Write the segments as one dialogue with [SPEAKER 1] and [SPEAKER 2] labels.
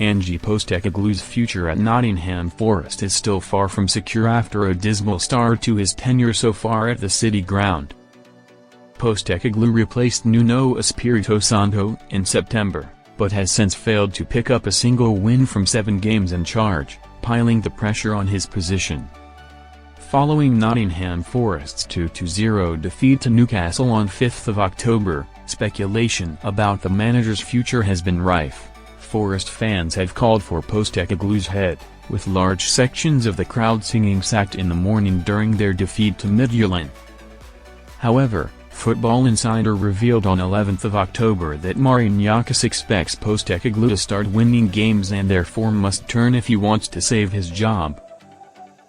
[SPEAKER 1] Ange Postecoglou's future at Nottingham Forest is still far from secure after a dismal start to his tenure so far at the City Ground. Postecoglou replaced Nuno Espirito Santo in September, but has since failed to pick up a single win from 7 games in charge, piling the pressure on his position. Following Nottingham Forest's 2-0 defeat to Newcastle on 5 October, speculation about the manager's future has been rife. Forest fans have called for Postecoglou's head, with large sections of the crowd singing "Sacked" in the morning during their defeat to Midtjylland. However, Football Insider revealed on 11 October that Marinakis expects Postecoglou to start winning games and therefore must turn if he wants to save his job.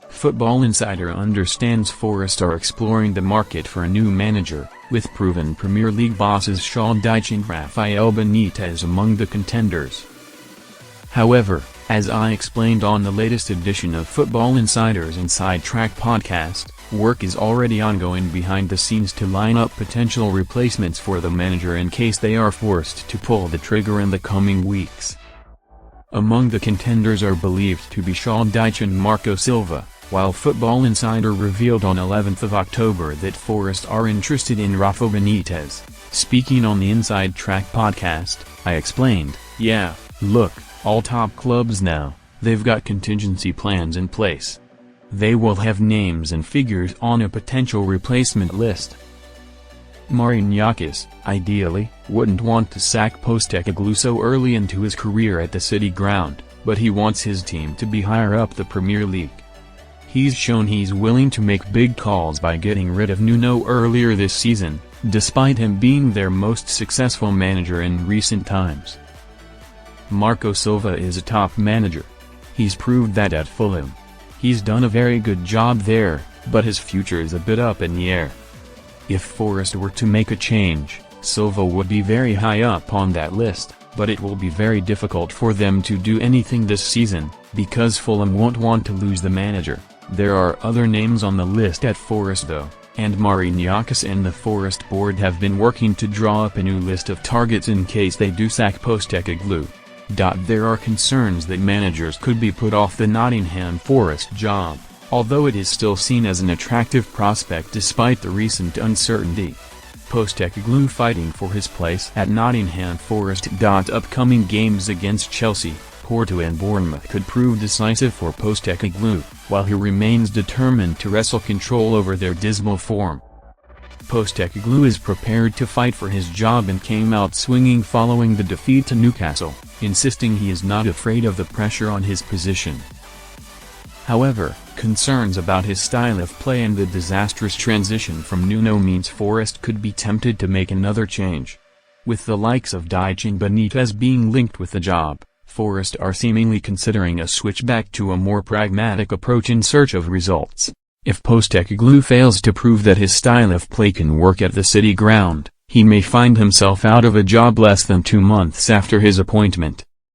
[SPEAKER 1] Football Insider understands Forest are exploring the market for a new manager, with proven Premier League bosses Sean Dyche and Rafael Benitez among the contenders. However, as I explained on the latest edition of Football Insider's Inside Track podcast, work is already ongoing behind the scenes to line up potential replacements for the manager in case they are forced to pull the trigger in the coming weeks. Among the contenders are believed to be Sean Dyche and Marco Silva, while Football Insider revealed on 11 October that Forest are interested in Rafa Benitez. Speaking on the Inside Track podcast, I explained, "Yeah, look, all top clubs now, they've got contingency plans in place. They will have names and figures on a potential replacement list." Marinakis, ideally, wouldn't want to sack Postecoglou so early into his career at the City Ground, but he wants his team to be higher up the Premier League. He's shown he's willing to make big calls by getting rid of Nuno earlier this season, despite him being their most successful manager in recent times. Marco Silva is a top manager. He's proved that at Fulham. He's done a very good job there, but his future is a bit up in the air. If Forest were to make a change, Silva would be very high up on that list, but it will be very difficult for them to do anything this season, because Fulham won't want to lose the manager. There are other names on the list at Forest though, and Marinakis and the Forest board have been working to draw up a new list of targets in case they do sack Postecoglou. There are concerns that managers could be put off the Nottingham Forest job, although it is still seen as an attractive prospect despite the recent uncertainty. Postecoglou fighting for his place at Nottingham Forest. Upcoming games against Chelsea, Porto and Bournemouth could prove decisive for Postecoglou, while he remains determined to wrestle control over their dismal form. Postecoglou is prepared to fight for his job and came out swinging following the defeat to Newcastle, insisting he is not afraid of the pressure on his position. However, concerns about his style of play and the disastrous transition from Nuno means Forest could be tempted to make another change. With the likes of Dyche and Benitez being linked with the job, Forest are seemingly considering a switch back to a more pragmatic approach in search of results. If Postecoglou fails to prove that his style of play can work at the City Ground, he may find himself out of a job less than 2 months after his appointment.